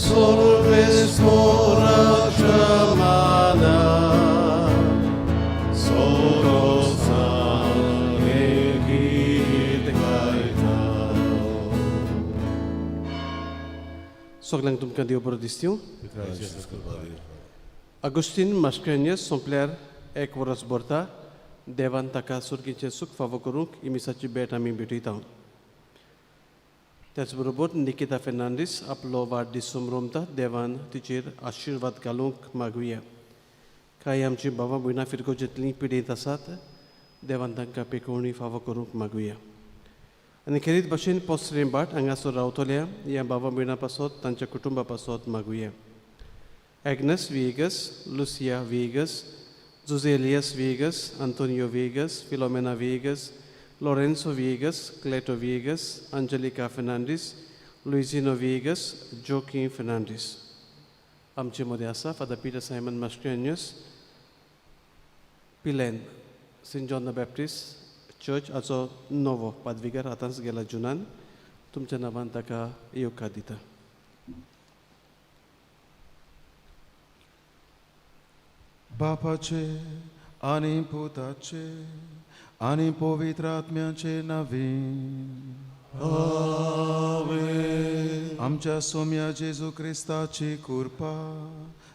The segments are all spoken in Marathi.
Solves ora chamada, soros alegit gaitao. Soglang tum candio prodistiu. Agustin Mascarenhas sompler ek voras borta devan taka surginche suk favokoruk imisachi beta mi bititau. त्याचबरोबर निकिता फेर्नांडीस आपलो वाडदीस समरोमता देवान तिचेर आशिर्वाद घालूंक मागुया. कांय आमची भावां भयणां फिरको जितलीं पिडीत आसात देवान तांकां पेकोवणी फावो करूंक मागुया. आनी खेरीत भाशेन पोसरेंबाट हांगासर रावतल्या ह्या भावां भयणां पासत तांच्या कुटुंबा पासत मागुया. Agnes Viegas, Lucia Viegas, Jose Elias Viegas, Antonio Viegas, Filomena Viegas, Lorenzo Viegas, Cleto Viegas, Angelica Fernandes, Luisino Viegas, Joaquim Fernandes. Amche Modiasa, Father Peter Simon Mascarenhas, Pilen, St. John the Baptist Church, also Novo, Padvigar, Atans Gela Junan, Tumcha Navantaka, Eukadita. Bapace, ani putace, ani पवित्रात्म्याचे Naveen Amen. आमच्या सोम्या जेजू ख्रिस्ताची कृपा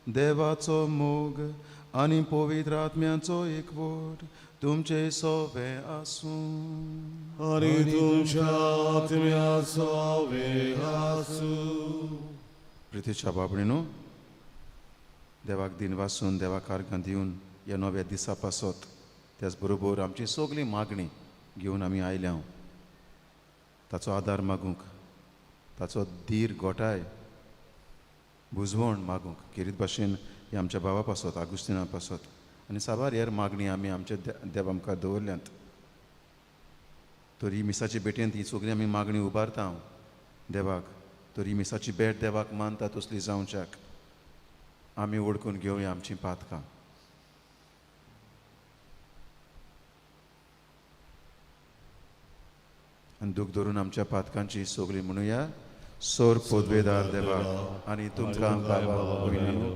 देवाचो मोग आणि पवित्र आत्म्याचो एकवट तुमचे सोबे आसूं Ani तुमच्या आत्म्याचो आसूं. प्रितीच्या बाबडीनो देवाक दिन वासून देवाक आर्गां दिवन ह्या नव्या दिसा पासत त्याच बरोबर आमची सगळी मागणी घेवन आमी आयल्या ताचो आदार मागूंक ताचो धीर गोठाय बुजवण मागूंक खेरीत भाशेन हे आमच्या भावा पासत आगुस्तिना पासत आनी साबार हेर मागणी आमी आमचे देव आमकां दवरल्यात. तर ही मिसाची भेटेंत ही सगळी आमी मागणी उबारता हांव देवाक. तर ही मिसाची भेट देवाक मानता तसली जावच्याक आमी ओळखून घेवया आमची पातकां. आनी दूख धरून आमच्या पातकांची सगळी म्हणुया. सोर पोदवेदार देवा आनी तुमकां बाबा भयणीनो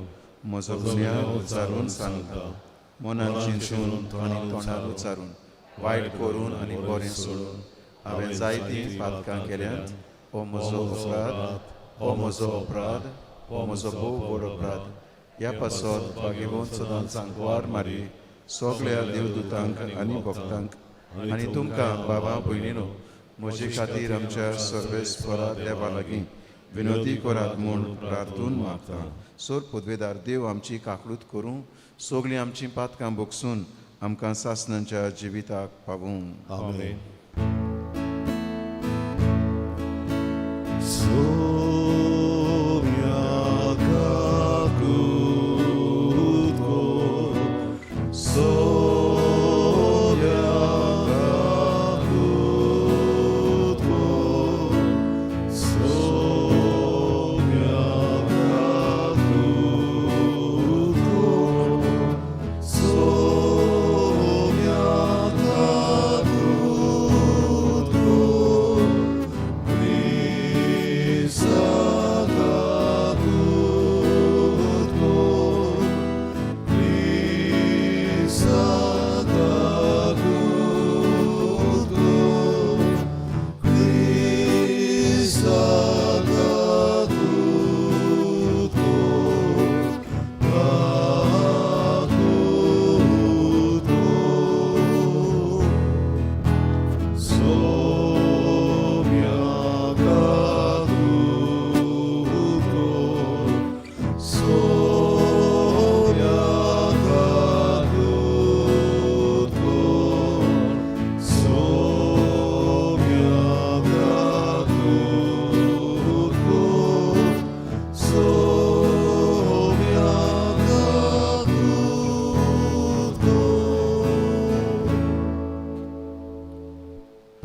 म्हजो गुन्यांव उच्चारून सांगता मनान चिंतून आनी तोंडार उच्चारून वायट करून आनी बरें सोडून हांवें जायतीं पातकां केल्यांत. हो म्हजो अपराध, हो म्हजो अपराध, हो म्हजो भोव व्हड अपराध. ह्या पासत भागिवंत सदांच सांगवार मारी सगळ्या देवदूतांक आनी भक्तांक आनी तुमकां बाबा भयणीनो म्हजे खातीर आमच्या सर्वेस्परा देवा लागीं विनोदी करात म्हूण प्रार्थून मागता. सोर पदवेदार देव आमची काकूट करूं सगळीं आमचीं पातकां भोगसून आमकां सासणांच्या जिविताक पावूं. Amen.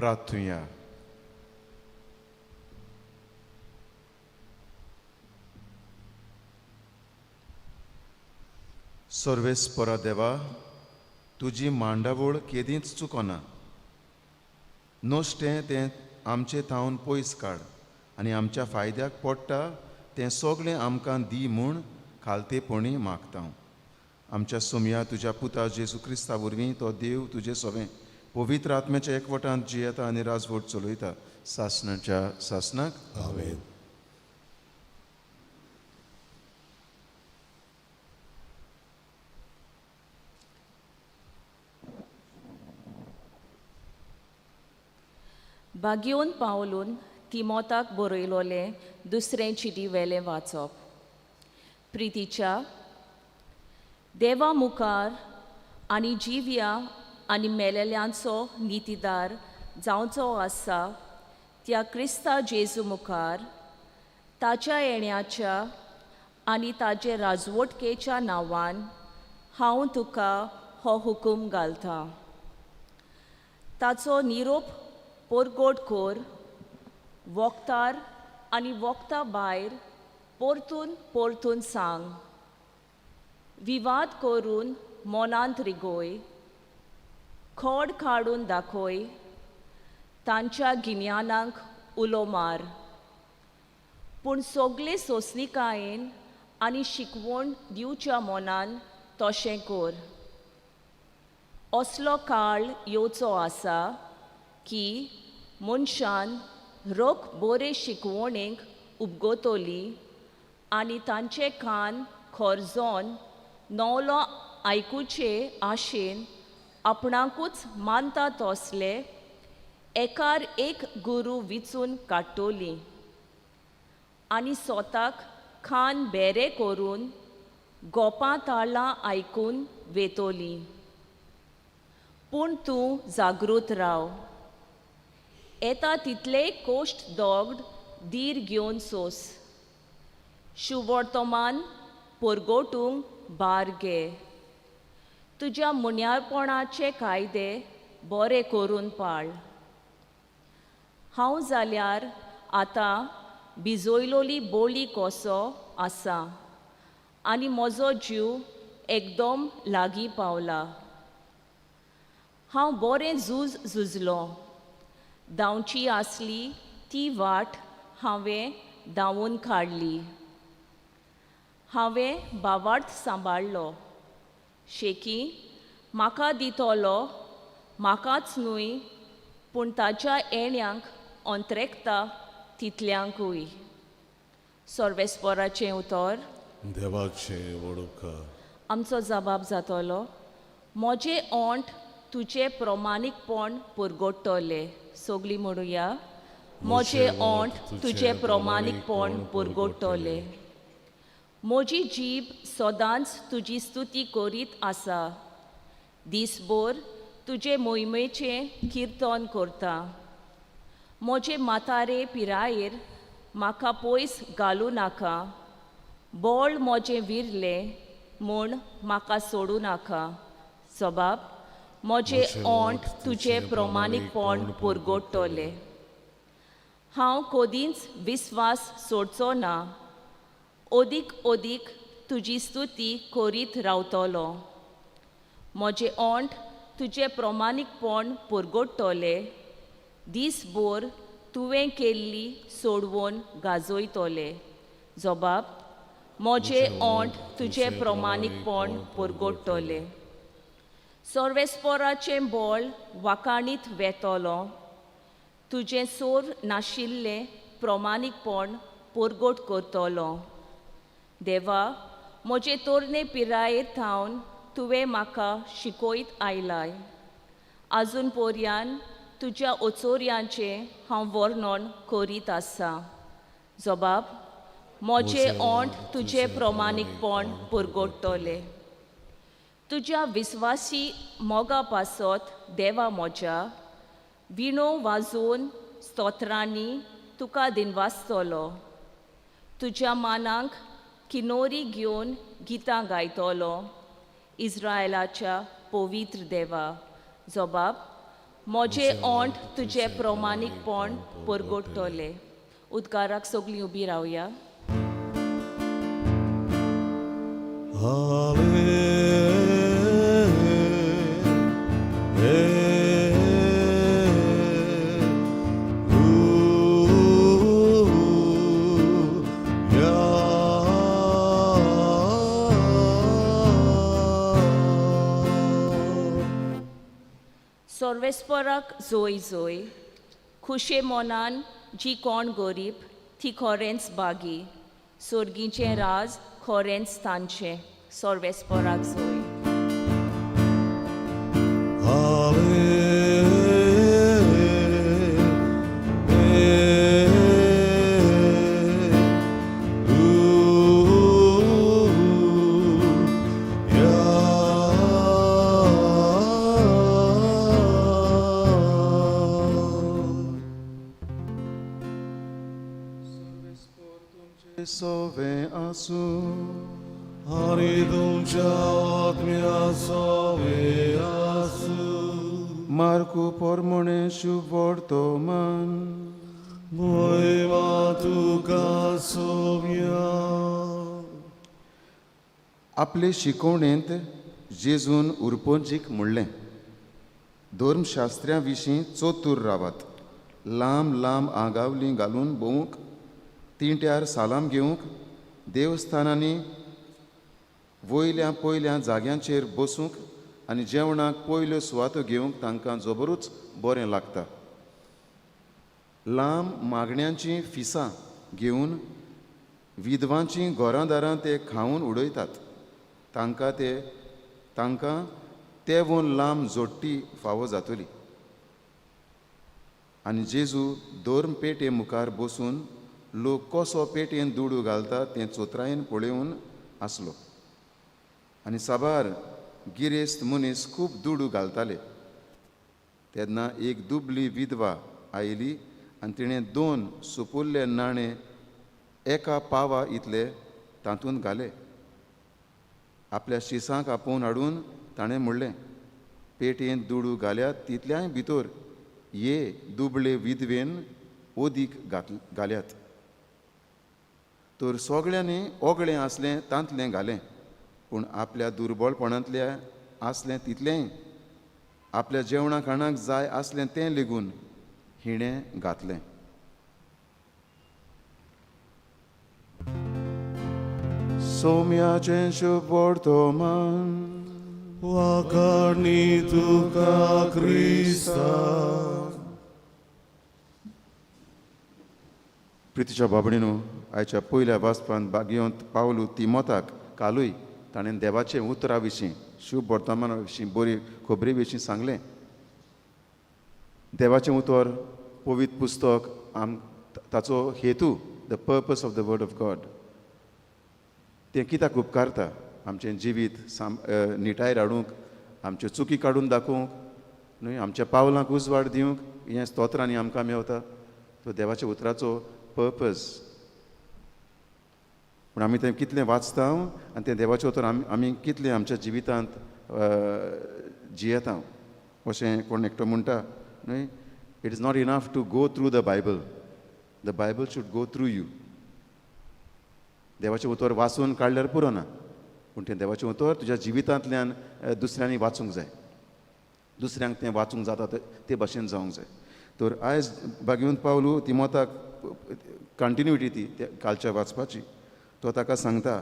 प्रार्थुया. सर्वेस्परा देवा तुजी मांडावळ केदींच चुकोना. नोश्टें तें आमचे थावन पयस काड आनी आमच्या फायद्याक पडटा तें सगळें आमकां दी म्हूण खालतेपणी मागता. आमच्या सोमया तुज्या पुता जेजू क्रिस्ता वरवीं तो देव तुजें सवें पवित्र आत्म्याच्या एकवटांत जियेता आनी राजवट चलयता सासणाच्या सासणाक. आमेन. बागयोन पावलून तिमोथाक बरयलोलें दुसरें चिटी वेलें वाचप. प्रितीच्या देवा मुखार आनी जिव्या आनी मेलेल्यांचो नितीदार जावचो आसा त्या क्रिस्ता जेजू मुखार ताच्या येण्याच्या आनी ताचे राजवटकेच्या नांवान हांव तुका हो हुकूम घालतां. ताचो निरोप पोरगोट कोर, वखदार आनी वखदा भायर परतून परतून सांग. विवाद करून मनांत रिगोय, खोड काडून दाखय, तांच्या गिन्यानांक उलो मार. पूण सगळे सोंसणिकायेन आनी शिकवण दिवच्या मनान तशें कर. असलो काळ येवचो आसा की मनशान रोख बरे शिकवणेक उपगोतली आनी तांचे कान खोरजोन नवलो आयकुचे आशेन आपणाकूच मानता तसले एकार एक गुरू विचून काडटली आनी स्वताक कान बेरे करून गोपां ताळां आयकून वेतोली. पूण तूं जागृत राव. येता तितले कोश्ट दोगड धीर घेवन सोस. शुवर्तमान परगोटूंक भार घे. तुज्या मुन्याळपणाचे कायदे बरे करून पाळ. हांव जाल्यार आतां भिजयलोली बोली कसो आसा आनी म्हजो जीव एकदम लागीं पावला. हांव बरें झुजलों. धांवची आसली ती वाट हांवें धांवून काडली. हांवें बावार्थ सांबाळ्ळो. शेकी म्हाका दितलो म्हाकाच न्हय पूण ताच्या येण्यांक अंत्रेकता तितल्यांकूय. सर्वेस्पराचें उतर. देवाचें वडोवकार. आमचो जबाब जातलो, म्हजें ओंठ तुजें प्रमाणीकपण पुरगोडटलें. सगळीं म्हणुया, म्हजें ओंठ तुजें प्रमाणीकपण पुरगोडटलें. म्हजी जीब सदांच तुजी स्तुती करीत आसा. दिसभर तुजे मोहिमेचें किर्तन करता. म्हजे म्हातारे पिरायेर म्हाका पयस घालूं नाका. बोळ म्हजें विरलें म्हूण म्हाका सोडूं नाका. जबाब, म्हजें ओंठ तुजें प्रमाणीकपण पुरगोडटलें. हांव कदींच विस्वास सोडचो ना. ओदीक ओदीक तुजी स्तुती करीत रावतलो. म्हजें ओंठ तुजें प्रमाणीकपण पुरगोडटलें. दिसभर तुवें केल्ली सोडवण गाजयतलें. जबाब, म्हजें ओंठ तुजें प्रमाणीकपण पुरगोडटलें. सर्वेस्पराचें बोळ वाकाणीत वेतलो. तुजें सोर नाशिल्लें प्रमाणीकपण पुरगोट करतलो. देवा, म्हजे तोरणे पिरायेर थावन तुवें म्हाका शिकयत आयलाय. आजून पर्यान तुज्या ओचोऱ्यांचें हांव वर्णन करीत आसा. जबाब, म्हजें ओंठ तुजें प्रमाणीकपण पुरगोडटलें. तुज्या विस्वासी मोगा पासत देवा म्हज्या, विणो वाजोवन स्तोत्रांनी तुका दिनवासतलो. तुज्या मानांक किनोरी घेवन गितां गायतलो. इस्रायलाच्या पवित्र देवा. जबाब, म्हजें ओंठ तुजें प्रमाणीकपण पुरगोडटलें. उद्गाराक सगळीं उबी रावया. सर्वेस्पराक जोय जोय खुशे मोनान जी कोण गरीब ती खरेंच बागी सोर्गीचें राज खरेंच तांचें सर्वेस्पराक जोय सोवे आसू आणि तुमच्या आत्म्या सोवे आसू मार्कू पोरमोणे शुभ तो मन मोयमा तुका सोव्या आपले शिकवणेंत जेजून उरपोंजीक म्हणलें धर्मशास्त्र्यां विशीं चोतूर रावात लांब लांब आगावलीं घालून भोवूंक तिंट्यार सालाम घेवंक देवस्थानांनी वयल्या पयल्या जाग्यांचेर बसूंक आनी जेवणाक पयल्यो सुवातो घेवंक तांकां जबरूच बरें लागता लांब मागण्यांचीं फिसां घेवन विधवांचीं घरांदारां ते खावन उडयतात तांकां तेवून लांब जोडटी फावो जातली आनी जेजू धर्म पेटे मुखार बसून लोक कसो पेटयेन दुडू घालता तें चोत्रायेन पळोवन आसलो आनी साबार गिरेस्त मनीस खूब दुडू घालताले तेन्ना एक दुबली विधवा आयली आनी तिणें 2 सुपुल्ले नाणे एका पावा इतले तातूंत घाले आपल्या शिसांक आपोवन हाडून ताणें म्हणलें पेटयेन दुडू घाल्यात तितल्याय भितर ये दुबळे विधवेन ओदीक घाल्यात तर सगळ्यांनी ओगळें आसलें तांतलें घालें पूण आपल्या दुर्बळपणांतल्या आसलें तितलेंय आपल्या जेवणा खाणाक जाय आसलें तें लेगून हिणें घातलें सोम्याचें शुभ वर्तमान वाकाडणी तुका क्रिस्ता प्रितीच्या बाबडीनो आयच्या पयल्या वाचपांत भागयोंत पावलू तिमोथाक कालूय ताणें देवाचे उतरा विशीं शुभ वर्तमाना विशीं बरी खबरी विशीं सांगलें देवाचें उतर पवित्र पुस्तक ताचो हेतू the purpose of the word of God तें कित्याक उपकारता आमचें जिवीत निटायर हाडूंक आमच्यो चुकी काडून दाखोवंक न्हय आमच्या पावलांक उजवाड दिवंक हें स्तोत्रांनी आमकां मेवता तो देवाच्या उतराचो पर्पज पूण आमी तें कितलें वाचता आनी तें देवाचें उतर आमी कितलें आमच्या जिवितांत जियेता अशें कोण एकटो म्हणटा न्हय it is not enough to go through the Bible should go through you देवाचें उतर वाचून काडल्यार पुरो ना पूण तें देवाचें उतर तुज्या जिवितांतल्यान दुसऱ्यांनी वाचूंक जाय दुसऱ्यांक तें वाचूंक जाता ते भाशेन जावंक जाय तर आयज भागवंत पावलू तिमोथाक कंटिन्युटी ती कालच्या वाचपाची तो ताका सांगता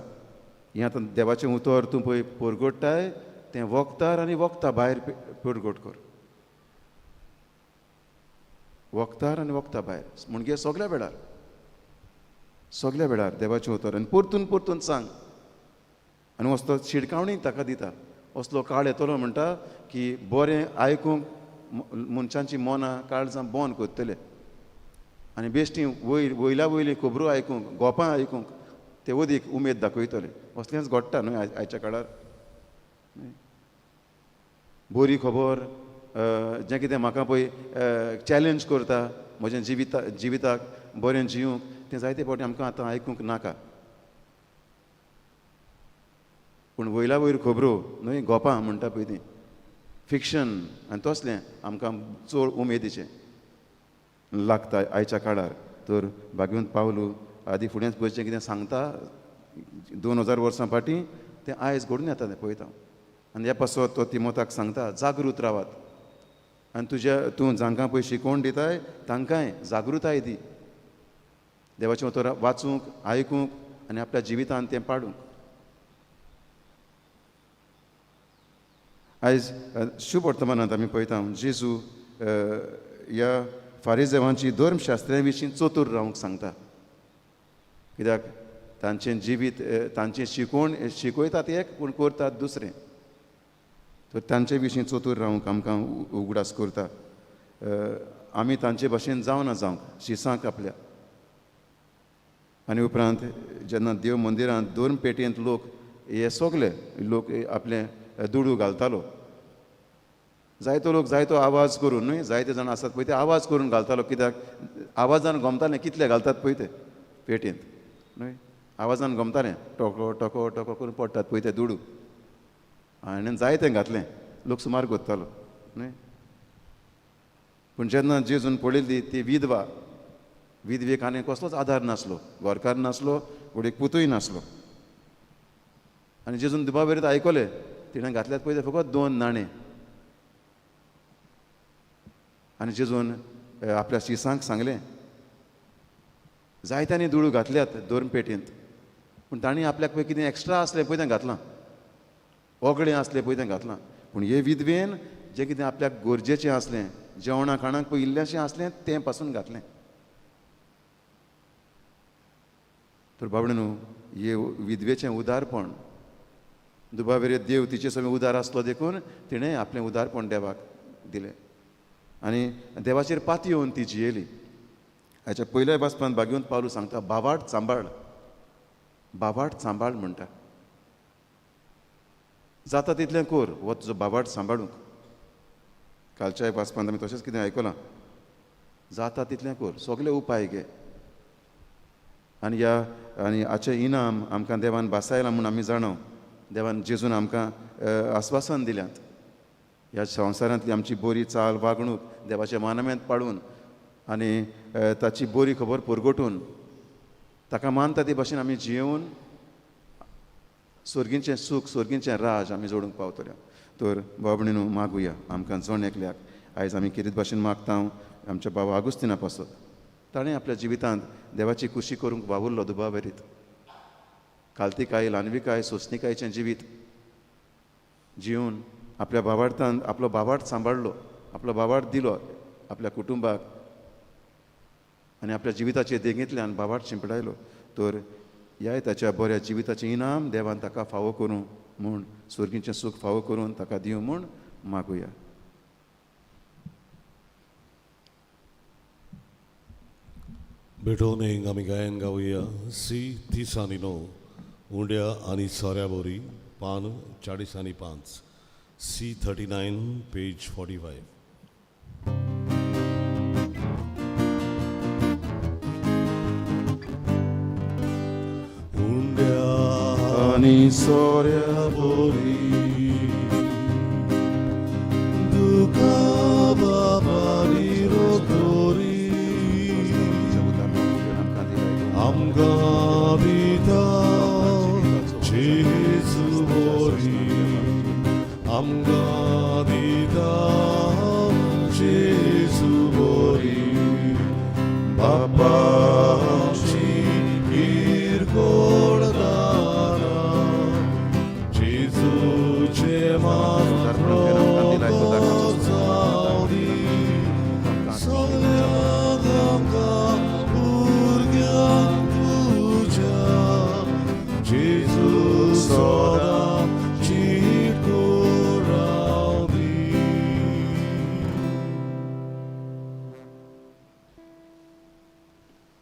हें आतां देवाचें उतर तूं पळय परगोडटाय तें वखदार आनी वखदा भायर परगोड कर वखदार आनी वखदा भायर म्हणजे सगल्या वेळार देवाचें उतर आनी परतून परतून सांग आनी असलो शिडकावणी ताका दिता असलो काळ येतलो म्हणटा की बरें आयकूंक मनशांची मनां काळजां बंद करतले आनी बेश्टी वयल्या वयली खबरो आयकूंक गोपां आयकूंक ते ओदीक उमेद दाखयतले असलेंच घडटा न्हय आयच्या काळार बरी खबर जें कितें म्हाका पळय चॅलेंज करता म्हज्या जिविताक बरें जिवंक तें जायते फावटी आमकां आतां आयकूंक नाका पूण वयल्या वयर खबरो न्हय गोपां म्हणटा पळय तीं फिक्शन आनी तसलें आमकां चड उमेदीचें लागता आयच्या काळार तर भागवंत पावलू आदी फुडेंच पयशें कितें सांगता 2000 वर्सां फाटीं तें आयज घडून येता तें पळयता आनी ह्या पासत तो तिमोथाक सांगता जागृत रावात आनी तूं जांकां पळय शिकोवण दिताय तांकांय जागृताय दी देवाचें उतर वाचूंक आयकूंक आनी आपल्या जिवितांत तें पाडूंक आयज शुभ वर्तमानांत आमी पळयता जेजू ह्या फारिजेवांची धर्मशास्त्रा विशीं चतूर रावंक सांगता. कित्याक तांचें जिवीत तांचें शिकयतात एक पूण करतात दुसरें. तर तांचे विशीं चतूर रावंक आमकां उगडास करता. आमी तांचे भाशेन जावना जावंक शिसांक आपल्या. आनी उपरांत जेन्ना देव मंदिरांत धर्म पेटयेंत लोक हे सगळे लोक आपले दुडू घालतालो. जायतो लोक जायतो आवाज करून न्हय जायते जाण आसात पळय ते आवाज करून घालतालो. कित्याक आवाजान गमताले कितले घालतात पळय ते पेटयेंत न्हय. आवाजान गमतालें टोको टोको टोको करून पडटात पळय ते दुडू. आनी जायतें घातलें लोक सुमार कोत्तालो न्हय. पूण जेन्ना जेजून पळयली ती विधवेक आनी कसलोच आदार नासलो, घरकार नासलो, घोडयेक पुतूय नासलो. आनी जेजून दुबाबेरीत आयकलें तिणें घातल्यात पळय ते फकत 2 नाणे. आनी जेजून आपल्या शिसांक सांगलें जायत्यांनी दुडू घातल्यात धर्म पेटयेंत पूण तांणी आपल्याक पळय कितें एक्स्ट्रा आसलें पळय तें घातलां, ओगळें आसलें पळय तें घातलां. पूण हे विधवेन जें कितें आपल्याक गरजेचें आसलें जेवणा खाणाक पळय इल्लेंशें आसलें तें पासून घातलें. तर बाबड्यानो हे विधवेचें उदारपण दुबाबेरे देव तिचे सगळें उदार आसलो देखून तिणें आपलें उदारपण देवाक दिलें. आनी देवाचेर पाती येवन ती जियेली. हाच्या पयल्या वाचपांत भाग्यवंत पावलू सांगता बावाट सांबाळ म्हणटा. जाता तितलें कर हो तुजो बावाट सांबाळूंक. कालच्या वाचपांत आमी तशेंच कितें आयकलां. जाता तितलें कर सगळे उपाय घे. आनी हाचें इनाम आमकां देवान बासायलां म्हूण आमी जाणव. देवान जेजून आमकां आस्वासन दिल्यात. ह्या संवसारांतली आमची बरी चाल वागणूक देवाच्या मानमेंत पाडून आनी ताची बरी खबर पुरगटून ताका मानता ते भाशेन आमी जियेवन सर्गींचें सूख सर्गींचें राज आमी जोडूंक पावतले. तर बाबडीनो मागुया आमकां जण एकल्याक. आयज आमी कितें भाशेन मागता आमच्या बाबा आगुस्तिना पासत. ताणें आपल्या जिवितांत देवाची खुशी करूंक वावुरलो दुबाबेरीत. काल्तिकाय ल्हानविकाय सोंसणिकायेचें जिवीत जिवन आपल्या बाबार्थान आपलो बाबार्थ सांबाळलो, आपलो बाबार्थ दिलो आपल्या कुटुंबाक आनी आपल्या जिविताचे देगेंतल्यान बाबार्थ शिंपडायलो. तर ह्याय ताच्या बऱ्या जिविताचें इनाम देवान ताका फावो करूं म्हूण सर्गींचें सूख फावो करून ताका दिवं म्हूण मागुया. बेटोनेंग आमी गायन गावया सी 30 आनी 9 उंड्या आनी सोऱ्या बोरी पान 40 आनी 5 सी 39 पेज 45. उंड्या आनी सोऱ्या बोरी दुका बाबारी रोखोरी आमकां दिता जेजू बोरी आमकां दिता जेजू बोरी बापाची किरकोळ दानां जेजूचे मात्र जावदी सगळ्यांक आमकां भुरग्यांक तुज्या जेजू सदां चिको रावदी.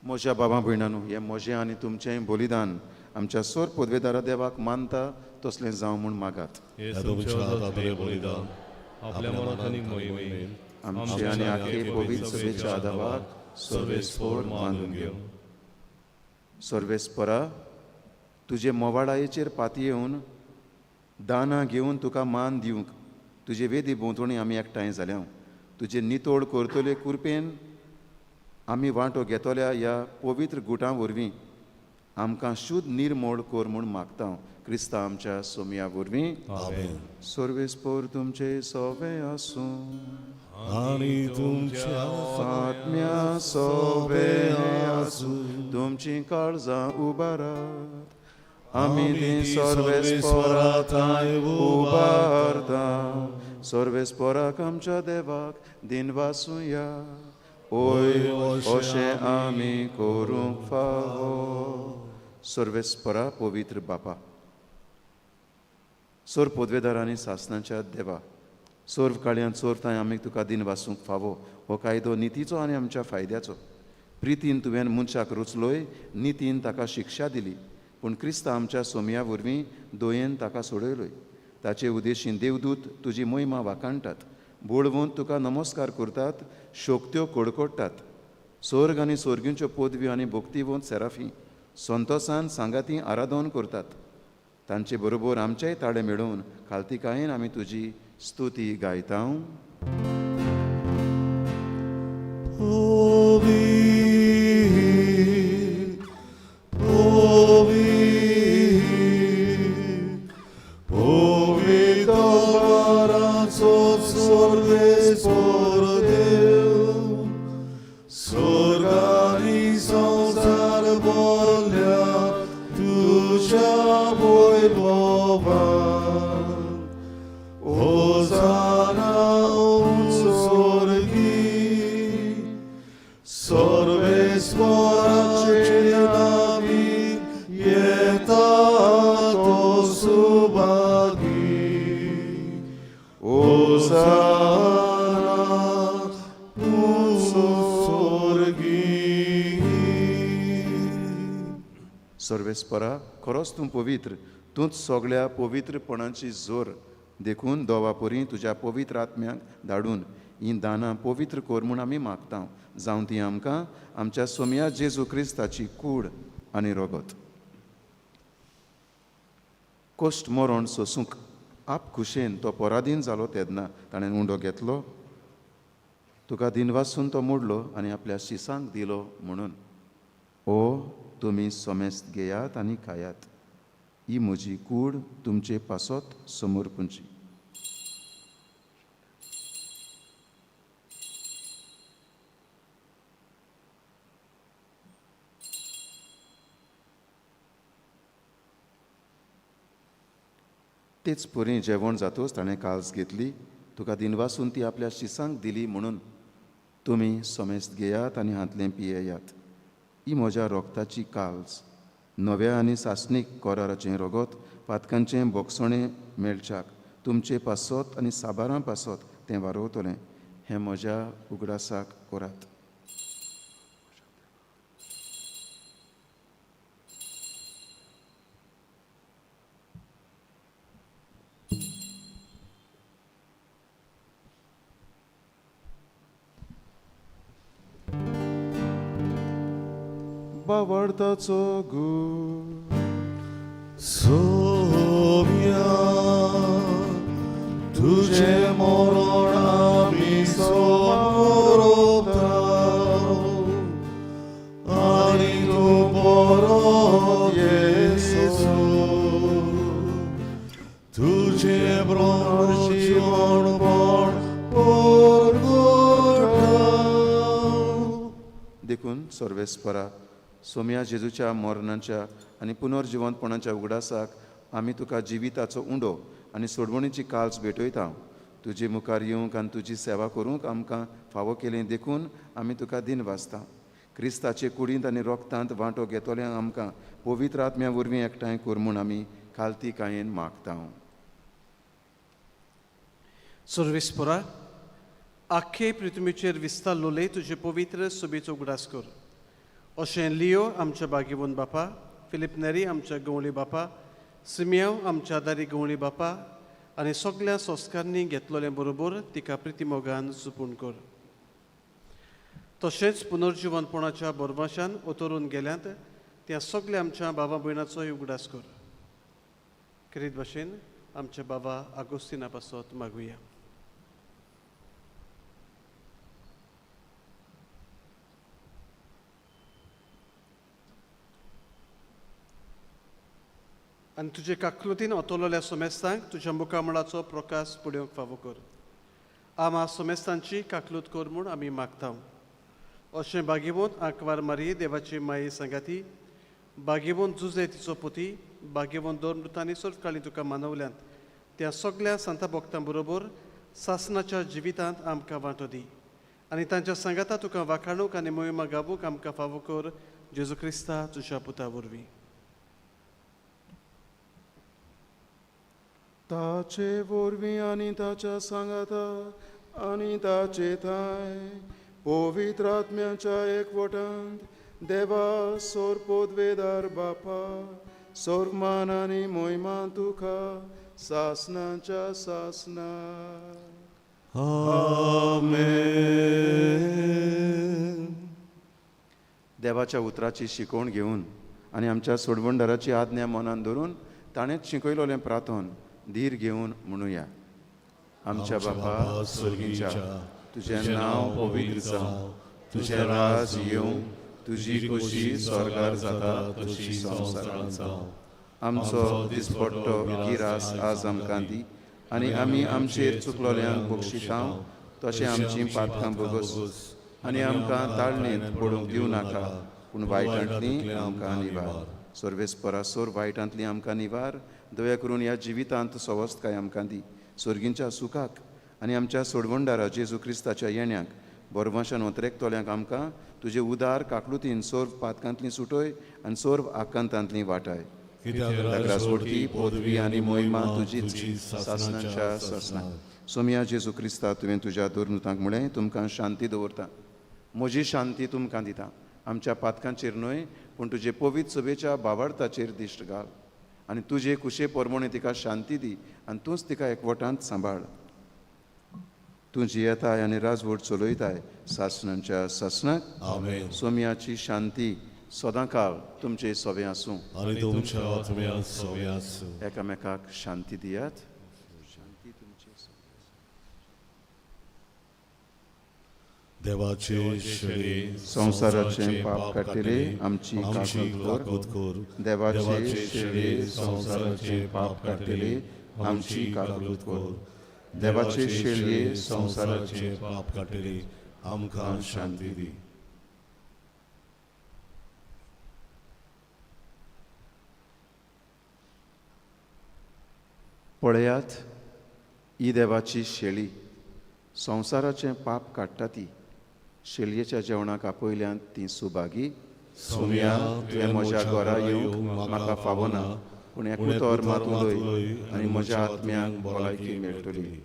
म्हज्या बाबा भयणांनो हें म्हजें आनी तुमचें बलिदान आमच्या सोर पदवेदारा देवाक मानता तसलें जावं म्हूण मागात. बलिदान आपल्या मनात आनी मोहिमेन आमचे आनी आखे पवित्र सभेच्या आदाराक सर्वेस्पर मानून घेवं. सर्वेस्परा तुजे मोवाळायेचेर पाती येवन दानां घेवन तुका मान दिवंक तुजे वेदी भोंवतणी आमी एकठांय जाल्या. तुजे नितोड करतले कुरपेन आमी वांटो घेतल्या ह्या पवित्र गुटां वरवीं आमकां शुद्ध निर्मळ कर म्हूण मागता. क्रिस्ता आमच्या सोमया वरवीं सर्वेस्पर तुमचे सोवे आसूं आनी तुमच्या आत्म्या सोवे आसूं तुमची काळजां उबारात आमी ती सर्वेस्परांत उबारता. सर्वेस्पराक आमच्या देवाक दिन वासूया. ओय अशें आमी करूंक फावो. सर्वेस्परा पवित्र बापा, सोर पोदवेदार आनी सासणाच्या देवा, सोर काळ्यांत सोर थंय आमी तुका दिन वासूंक फावो. हो कायदो नितीचो आनी आमच्या फायद्याचो. प्रितीन तुवें मनशाक रुचलोय, नितीन ताका शिक्षा दिली, पूण क्रिस्त आमच्या सोमया वरवीं दोयेन ताका सोडयलोय. ताचे उद्देशीन देवदूत तुजी महिमा वाकाणटात, बोळवून तुका नमस्कार करतात, शोक्त्यो कडकडटात. स्वर्ग आनी स्वर्गींच्यो पदवी आनी भोक्तीवंत सेराफी संतोसान सांगाती आराधन करतात. तांचे बरोबर आमचेय ताळे मेळोवन खालतिकायेन आमी तुजी स्तुती गायता. सर्वेस्परा, खरोच तूं पवित्र, तूंच सगळ्या पवित्रपणाची जोर देखून दोवापरी तुज्या पवित्र आत्म्याक धाडून ही दानां पवित्र कर म्हूण आमी मागता. जावं ती आमकां आमच्या सोमया जेजू क्रिस्ताची कूड आनी रगत. कोश्ट मरण सोसूंक आप खुशेन तो पराधीन जालो तेन्ना ताणें उंडो घेतलो. तुका दिनवासून तो मोडलो आनी आपल्या शिसांक दिलो म्हणून. ओ तुमी सोमेस्त घेयात आनी खायात. ही म्हजी कूड तुमचे पासत समोर पुंची. तेच परी जेवण जातोच ताणें काल्स घेतली. तुका दिनवासून ती आपल्या शिसांक दिली म्हणून तुमी सोमेस्त घेयात आनी हातलें पियेयात. ही म्हज्या रोगताची काल्स, नव्या आनी सासणीक कोराराचें रगत, पातकांचें बोगसणें मेळच्याक तुमचे पासत आनी साबारां पासत तें वारोवतलें. हें म्हज्या उगडासाक करात. बावडताचो गूळ सोम्या तुझे मरण आमी सोमरोता आनी तूं बरो येसू तुझे ब्रह्मजीवनपण परगटा. देखून सर्वेस्परा, सोम्या जेजूच्या मरणाच्या आनी पुनर्जिवंतपणाच्या उगडासाक आमी तुका जिविताचो उंडो आनी सोडवणीची काल्स भेटयता. तुजे मुखार येवंक आनी तुजी सेवा करूंक आमकां फावो केलें देखून आमी तुका दिन वाचता. क्रिस्ताचे कुडींत आनी रोगतांत वांटो घेतोल्यांक आमकां पवित्र आत्म्या वरवीं एकठांय कर म्हूण आमी खालती कायेन मागता. सर्वेस्परा, आख्खे पृथ्वीचेर विस्तारलोले तुजे पवित्र सुबेचो उगडास कर. अशें लियो आमच्या बागेवंत बापा, फिलिप नेरी आमच्या गवळी बापा, सिमियांव आमच्या दारी गवळी बापा आनी सगळ्या संस्कारांनी घेतलोले बरोबर तिका प्रितीमोगान सुपूर्ण कर. तशेंच पुनर्जिवनपणाच्या बरमाशान उतरून गेल्यांत त्या सगळ्या आमच्या बाबा भयणाचोय उगडास कर. करीत भाशेन आमच्या बाबा आगोस्तिना पासत मागुया. आनी तुजे काकलुतीन ओतोलोल्या सोमेस्तांक तुज्या मुखामळाचो प्रकाश पळोवंक फावो कर. आमा सोमेस्तांची काकलूत कर म्हूण आमी मागता. अशें बागेवंत आंकवार मारये देवाची माये सांगाती, बागेवंत जुजे तिचो पुती, बागेवंत दोन मृतांनी सर्त काळी तुका मानवल्यांत त्या सगळ्या संत भक्तां बरोबर सासनाच्या जिवितांत आमकां वांटो दी आनी तांच्या सांगाता तुका वाखाणूक आनी मोहिमा गावूंक आमकां फावो कर जेजू क्रिस्ता तुज्या पुता वरवीं. ताचे वरवीं आनी ताच्या सांगाता आनी ताचे थंय पवित्र आत्म्याच्या एकवटांत देवा सोर पोदवेदार बापा सोर्मान आनी मोहिमा तुका सासनाच्या सासना. आमेन. देवाच्या उतराची शिकवण घेवन आनी आमच्या सोडवणदाराची आज्ञा मनान धरून ताणेंच शिकयलोलें प्रार्थन धीर घेवन म्हणुया. आमच्या बापा स्वर्गीच्या तुजें नांव पवित्र जावं, तुजें राज येवं, तुजी खोशी स्वर्गार जाता तशी संवसारांत जावं. आमचो दिसपट्टो गिरास आज आमकां दी आनी आमी आमचेर चुकलोल्यांक बक्षिसांव तशें आमचीं पातकां बोगस आनी आमकां ताळणेंत पडूंक दिवं नाका पूण वायटांतलीं आमकां निवार. सर्वेस्परासोर वायटांतलीं आमकां निवार. दया करून ह्या जिवितांत सवस्तकाय आमकां दी. स्वर्गींच्या सुखाक आनी आमच्या सोडवणदारा जेजू क्रिस्ताच्या येण्याक बरभाशान वतरेकतोल्यांक आमकां तुजे उदार काकलुतीन सोर्व पातकांतलीं सुटोय आनी सोर्व आकांतांतलीं वाटाय. राजवटी पदवी आनी मोहिमा तुजीच सासनाच्या सासना. सोम्या जेजू क्रिस्ता तुवें तुज्या दोरनुतांक म्हळें तुमकां शांती दवरता, म्हजी शांती तुमकां दिता. आमच्या पातकांचेर न्हय पूण तुजे पवित्र सभेच्या बावार्थाचेर दिश्ट घाल आनी तुजे कुशे परमणे तिका शांती दी आनी तूंच तिका एकवटांत सांबाळ. तूं जियेताय आनी राजवट चलयताय सासनांच्या सासनाक. आमेन. सोम्याची शांती सदां काळ तुमचे सोबे आसूं आनी तुमच्या आत्म्या सोबे आसूं. एकामेकाक शांती दियात. देवाचे शेळे संसाराचे पाप काटिले आमची काकूत कर. देवाचे शेळे संसाराचे पाप काटिले आमची काकूत कर. देवाचे शेळये संसाराचे पाप काटिले आमकां शांती दी. पळयात ही देवाची शेळी संवसाराचें पाप काडटा ती. शेळयेच्या जेवणाक आपयल्यांत ती सुभागी. सोम्या तुवें म्हज्या घरा येवंक म्हाका फावो ना पूण एकूतर मात उलय आनी म्हज्या आत्म्याक भलायकी मेळटली.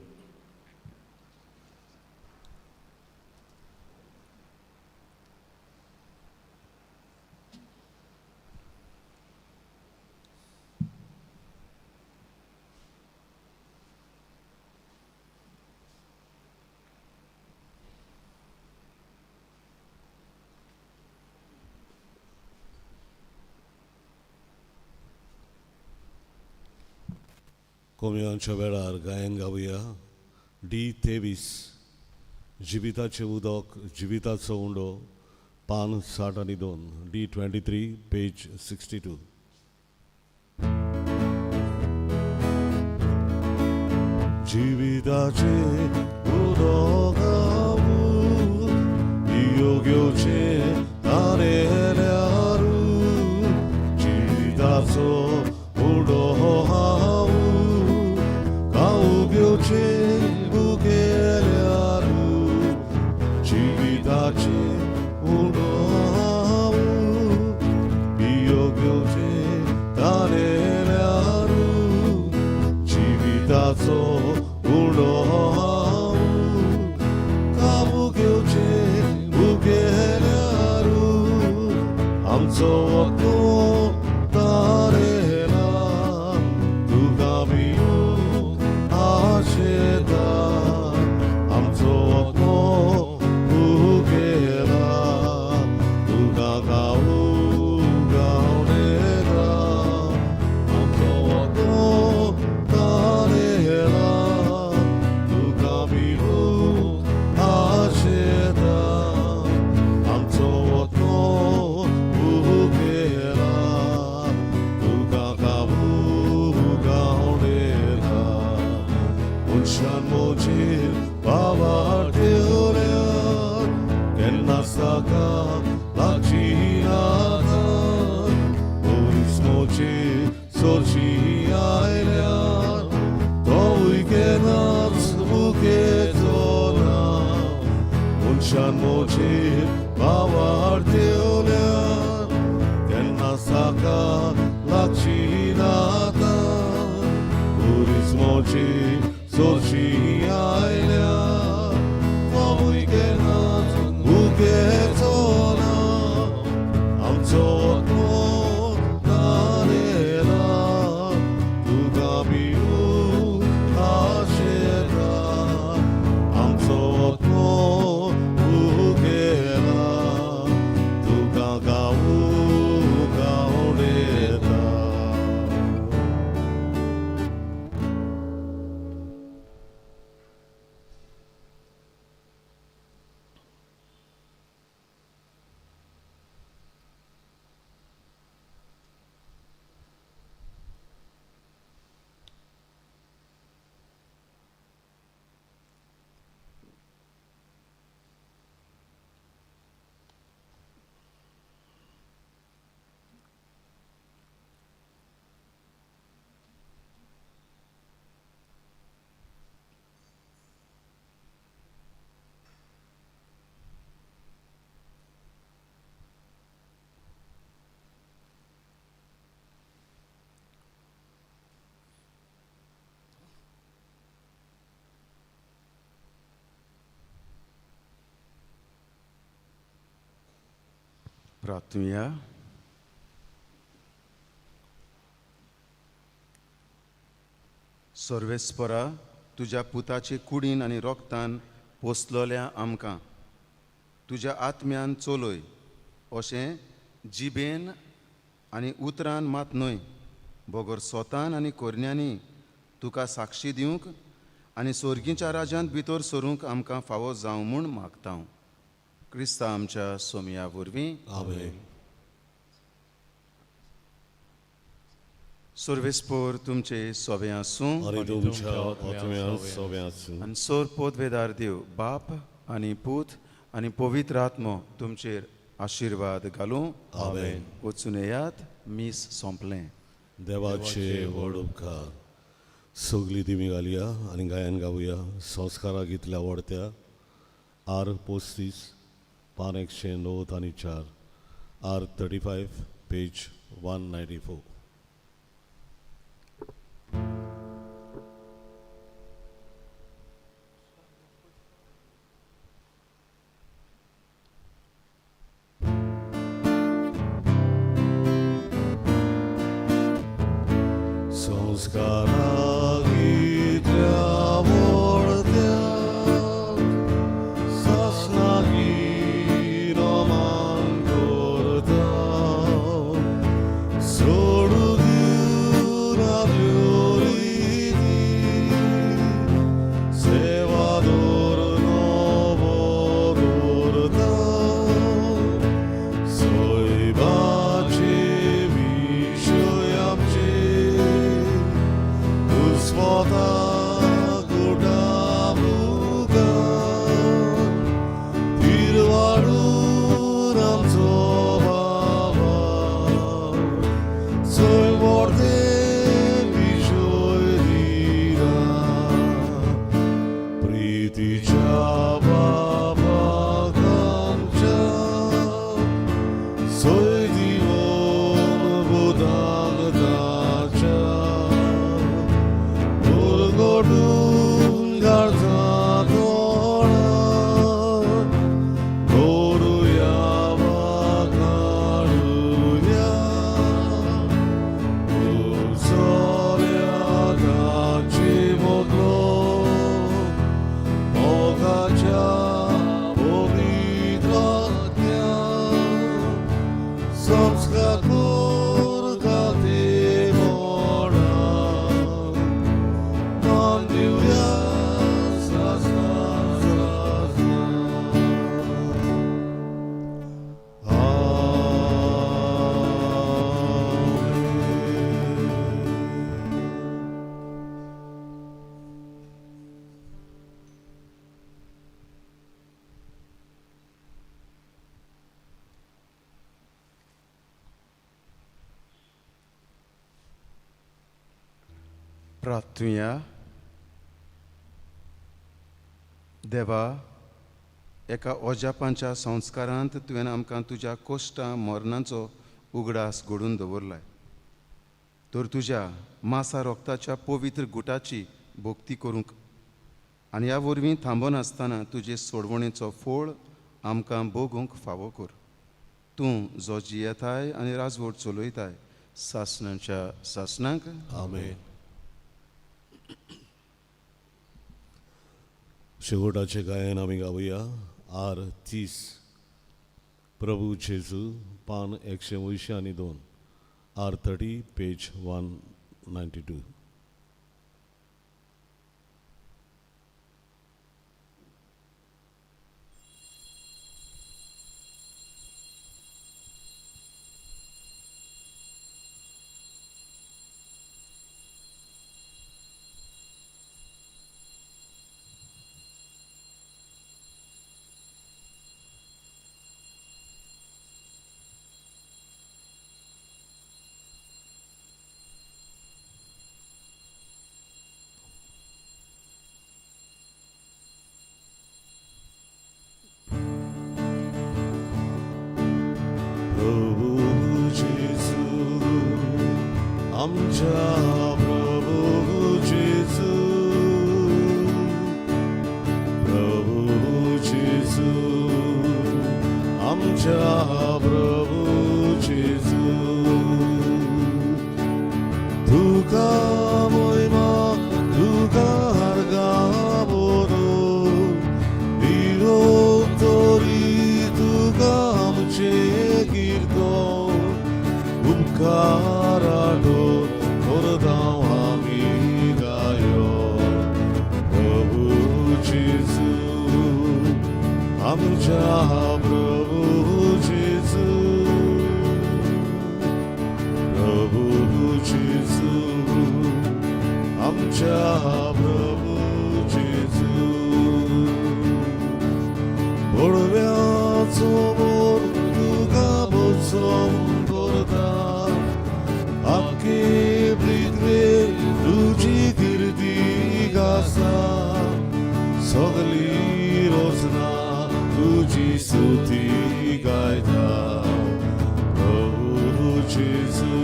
कोमयांच्या वेळार गायन गावया. D23 जिविताचें उदक जिविताचो उंडो पान 62. D23 page 62. जिविताचे उदक योग्योचे आरेल्यारू जिविताचो undo Ugioce bugeliaru Civitace unoau Ugioce tanelearu Civitazo unoau Ugioce bugeliaru Amzo okno talela Tu camino आमचो okno उगेला तुका गावडेला आमचो okno तारेला तुका मिळून आशेता आमचो okno उगेला तुका गावडेला Unshan mojil bavarteolean Kenna saka lachinata Uris mojil sochi ailean Toi kenats buke आयुष्यान मोचेर वावर देवल्यार केन्ना साका लागची नाता पुरीस मोची सोरशी आयल्यार कोणूय केन्नाच मुखेचो ना आमचो आत्मो तारेला तुका भिवून आशेता आमचो आत्मो मुखेला तुका गावूंक आवडेता. प्रार्थूया. सर्वेस्परा तुज्या पुताचे कुडीन आनी रोगतान पोसलोल्या आमकां तुज्या आत्म्यान चोलय अशें जिबेन आनी उतरान मात न्हय बोगोर सोतान आनी कोरण्यांनी तुका साक्षी दिवंक आनी सोर्गीच्या राज्यांत भितर सरूंक आमकां फावो जावं म्हूण मागता हांव. क्रिस्ता आमच्या सोमया वरवीं. आमेन. सर्वेस्पोर तुमचे सोबे आसूं आनी तुमच्या आत्म्यान सोबे आसूं. आनी सोर पोदवेदार देव बाप आनी पूत आनी पवित्र आत्मो तुमचेर आशिर्वाद घालूं. आमेन. वचून येयात. मीस सोंपलें. देवाचे व्हड उपकार. सगळीं तिमी घालया आनी गायन गावया संस्काराक इतल्या व्हडत्या आर 35 पान 109 आनी 4 आर 35 पेज 194. संस्काराक इतल्या व्हडत्या सासणागी रोमान करता सोडू दिवना रिती सेवादोर नवो दवरता सोयबाचे विशय आमचे स्वता गोडामुगा तिरवाडून आमचो बाबा सोय व्हडते विशय दिना प्रितीच्या बाबाक आमच्या सोय दिवोन बोधांक ताच्या Gordun garza dona Goruya vakaruya Uzorya gachi moglo Mogacha povitratya Samskakur gati mora प्रार्थूया. देवा एका ओजापांच्या संस्कारांत तुवें आमकां तुज्या कोश्टां मरणाचो उगडास घडून दवरलाय. तर तुज्या मासा रोगताच्या पवित्र गुटाची भोक्ती करूंक आनी ह्या वरवीं थांबोन आसतना तुजे सोडवणेचो फळ आमकां भोगूंक फावो कर. तूं जो जियेताय आनी राजवट चलयताय सासणांच्या सासणांक. आमेन. शेवटाचे गायन आमी गावया. आर 30 प्रभू जेजू पान 182 आर 30 पेज 192. प्रभू जेजू आमच्या प्रभू जेजू प्रभू जेजू आमच्या प्रभू जेजू तुका महिमा तुका हारगाबोरो दिलो तरी तुका आमचे उपकाराडो करदांव आमी गायो. प्रभू जेजू आमच्या प्रभू जेजू प्रभू जेजू आमच्या प्रभू जेजू गोडव्याचो मोर तुका बोचोंक आख्खे ब्रिग्रे तुजी गिर्दी गासा सगली रोजना तुजी स्तुती गायता. प्रभू जेजू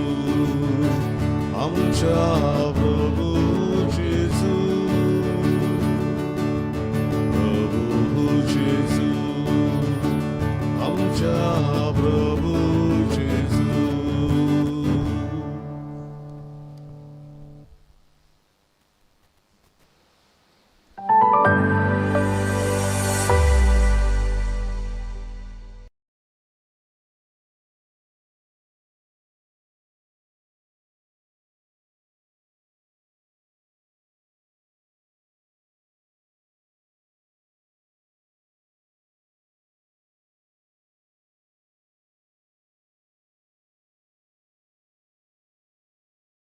आमच्या प्रभू जेजू प्रभू जेजू आमच्या प्रभू जेजू